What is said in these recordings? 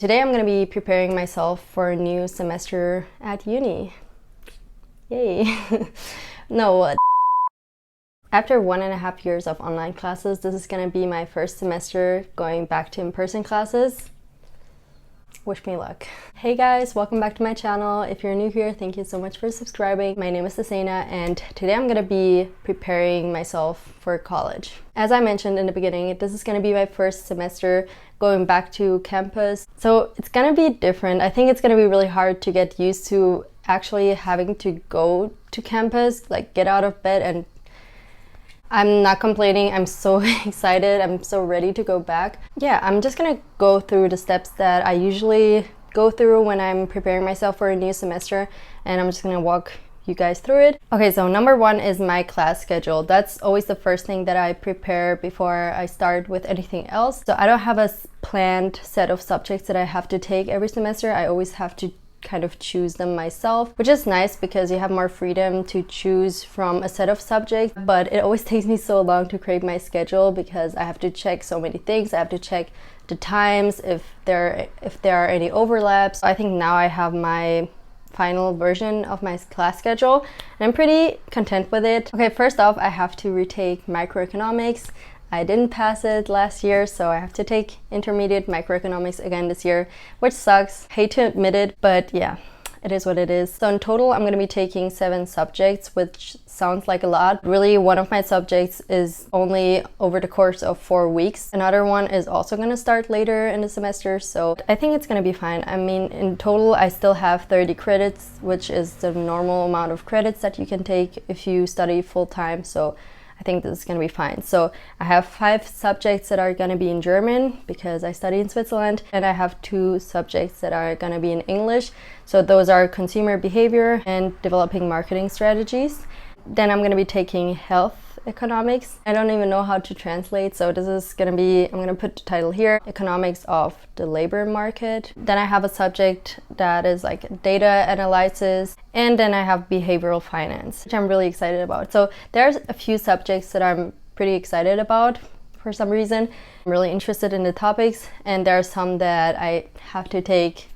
Today I'm going to be preparing myself for a new semester at uni. Yay! No, after 1.5 years of online classes, this is going to be my first semester going back to in-person classes. Wish me luck. Hey guys, welcome back to my channel. If you're new here, thank you so much for subscribing. My name is Asena and today I'm gonna be preparing myself for college. As I mentioned in the beginning, this is gonna be my first semester going back to campus. So it's gonna be different. I think it's gonna be really hard to get used to actually having to go to campus, like get out of bed, and I'm not complaining. I'm so excited. I'm so ready to go back. Yeah, I'm just gonna go through the steps that I usually go through when I'm preparing myself for a new semester, and I'm just gonna walk you guys through it. Okay, so number one is my class schedule. That's always the first thing that I prepare before I start with anything else. So I don't have a planned set of subjects that I have to take every semester. I always have to kind of choose them myself, which is nice because you have more freedom to choose from a set of subjects, but it always takes me so long to create my schedule because I have to check so many things. I have to check the times, if there are any overlaps. I think now I have my final version of my class schedule and I'm pretty content with it. Okay, first off, I have to retake microeconomics. I didn't pass it last year, so I have to take intermediate microeconomics again this year, which sucks. Hate to admit it, but yeah, it is what it is. So in total, I'm going to be taking 7 subjects, which sounds like a lot. Really, one of my subjects is only over the course of 4 weeks. Another one is also going to start later in the semester, so I think it's going to be fine. I mean, in total, I still have 30 credits, which is the normal amount of credits that you can take if you study full-time, so I think this is going to be fine. So I have 5 subjects that are going to be in German because I study in Switzerland, and I have 2 subjects that are going to be in English. So those are consumer behavior and developing marketing strategies. Then I'm going to be taking health economics. I don't even know how to translate, so this is going to be, I'm going to put the title here, economics of the labor market. Then I have a subject that is like data analysis, and then I have behavioral finance, which I'm really excited about. So there's a few subjects that I'm pretty excited about for some reason. I'm really interested in the topics, and there are some that I have to take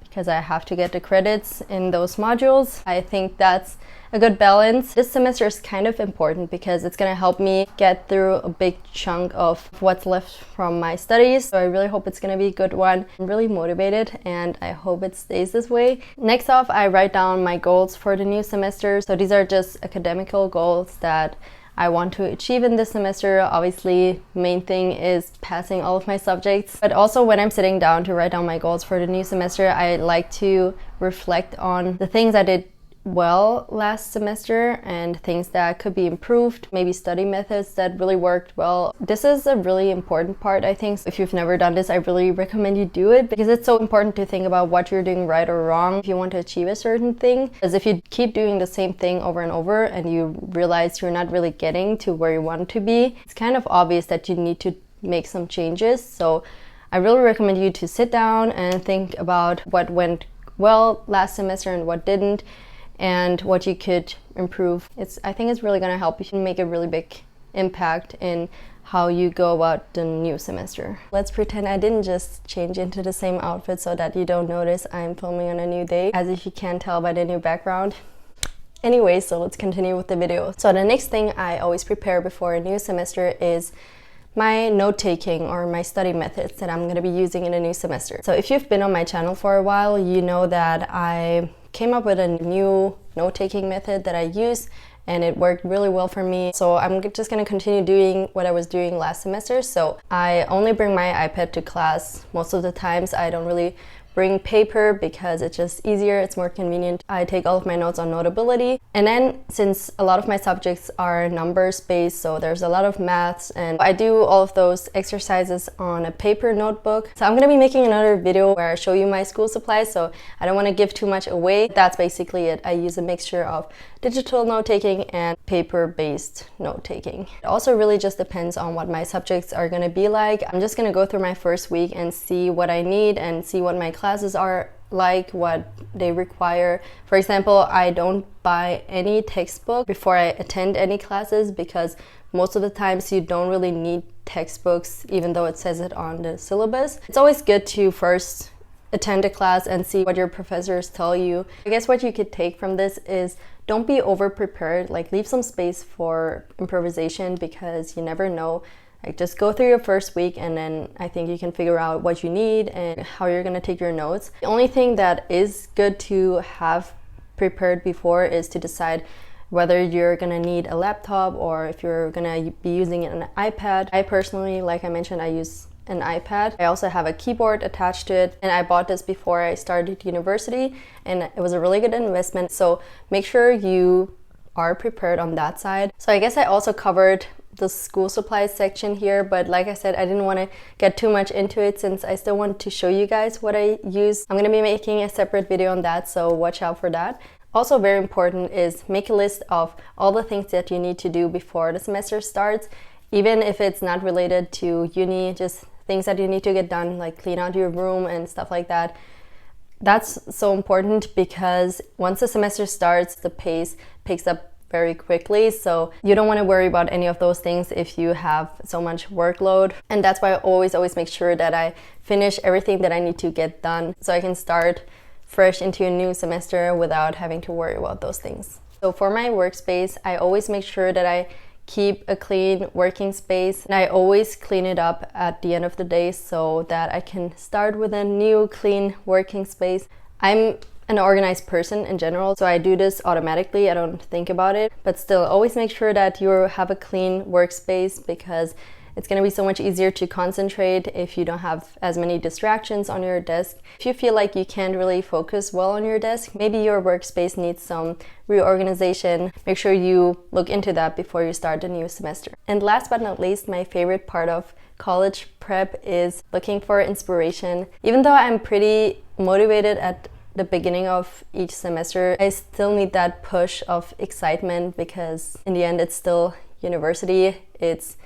because I have to get the credits in those modules. I think that's a good balance. This semester is kind of important because it's gonna help me get through a big chunk of what's left from my studies. So I really hope it's gonna be a good one. I'm really motivated and I hope it stays this way. Next off, I write down my goals for the new semester. So these are just academical goals that I want to achieve in this semester. Obviously, main thing is passing all of my subjects. But also when I'm sitting down to write down my goals for the new semester, I like to reflect on the things I did well last semester and things that could be improved, maybe study methods that really worked well. This is a really important part, I think. If you've never done this, I really recommend you do it because it's so important to think about what you're doing right or wrong if you want to achieve a certain thing. Because if you keep doing the same thing over and over and you realize you're not really getting to where you want to be, it's kind of obvious that you need to make some changes. So I really recommend you to sit down and think about what went well last semester and what didn't, and what you could improve. I think it's really going to help you make a really big impact in how you go about the new semester. Let's pretend I didn't just change into the same outfit so that you don't notice I'm filming on a new day, as if you can't tell by the new background. Anyway, so let's continue with the video. So the next thing I always prepare before a new semester is my note-taking or my study methods that I'm going to be using in a new semester. So if you've been on my channel for a while, you know that I came up with a new note-taking method that I use, and it worked really well for me. So I'm just going to continue doing what I was doing last semester. So I only bring my iPad to class. Most of the times I don't really bring paper because it's just easier, it's more convenient. I take all of my notes on Notability. And then since a lot of my subjects are numbers based, so there's a lot of maths, and I do all of those exercises on a paper notebook. So I'm gonna be making another video where I show you my school supplies, so I don't want to give too much away. That's basically it. I use a mixture of digital note-taking and paper-based note-taking. It also really just depends on what my subjects are gonna be like. I'm just gonna go through my first week and see what I need and see what my classes are like, what they require. For example, I don't buy any textbook before I attend any classes because most of the times you don't really need textbooks even though it says it on the syllabus. It's always good to first attend a class and see what your professors tell you. I guess what you could take from this is don't be over prepared. Like, leave some space for improvisation because you never know. Like, just go through your first week and then I think you can figure out what you need and how you're gonna take your notes. The only thing that is good to have prepared before is to decide whether you're gonna need a laptop or if you're gonna be using an iPad. I personally, like I mentioned, I use an iPad. I also have a keyboard attached to it, and I bought this before I started university and it was a really good investment. So make sure you are prepared on that side. So I guess I also covered the school supplies section here, but like I said, I didn't want to get too much into it since I still want to show you guys what I use. I'm going to be making a separate video on that, so watch out for that. Also very important is make a list of all the things that you need to do before the semester starts, even if it's not related to uni, just things that you need to get done, like clean out your room and stuff like that. That's so important because once the semester starts, the pace picks up very quickly. So you don't want to worry about any of those things if you have so much workload. And that's why I always make sure that I finish everything that I need to get done so I can start fresh into a new semester without having to worry about those things. So for my workspace, I always make sure that I keep a clean working space, and I always clean it up at the end of the day so that I can start with a new clean working space. I'm an organized person in general, so I do this automatically. I don't think about it, but still always make sure that you have a clean workspace because it's going to be so much easier to concentrate if you don't have as many distractions on your desk. If you feel like you can't really focus well on your desk, maybe your workspace needs some reorganization. Make sure you look into that before you start the new semester. And last but not least, my favorite part of college prep is looking for inspiration. Even though I'm pretty motivated at the beginning of each semester, I still need that push of excitement because in the end it's still university. It's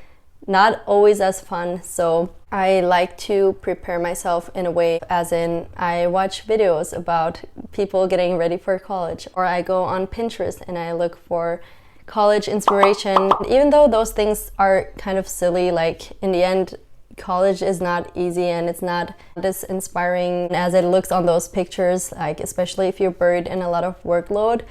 not always as fun, so I like to prepare myself in a way, as in I watch videos about people getting ready for college, or I go on Pinterest and I look for college inspiration. Even though those things are kind of silly, like in the end college is not easy and it's not as inspiring as it looks on those pictures, like especially if you're buried in a lot of workload.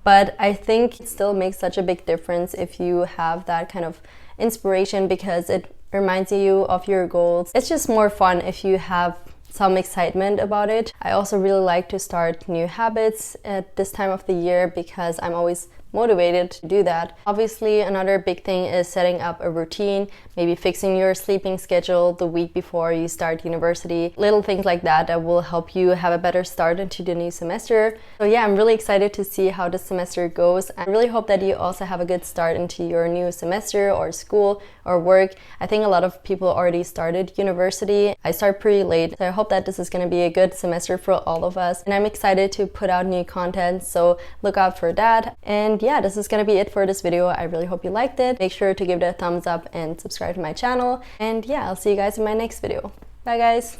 But I think it still makes such a big difference if you have that kind of inspiration because it reminds you of your goals. It's just more fun if you have some excitement about it. I also really like to start new habits at this time of the year because I'm always motivated to do that. Obviously, another big thing is setting up a routine, maybe fixing your sleeping schedule the week before you start university. Little things like that that will help you have a better start into the new semester. So yeah, I'm really excited to see how this semester goes. I really hope that you also have a good start into your new semester or school or work. I think a lot of people already started university. I start pretty late, so I hope that this is going to be a good semester for all of us. And I'm excited to put out new content, so look out for that. And yeah, this is gonna be it for this video. I really hope you liked it. Make sure to give it a thumbs up and subscribe to my channel. And yeah, I'll see you guys in my next video. Bye guys!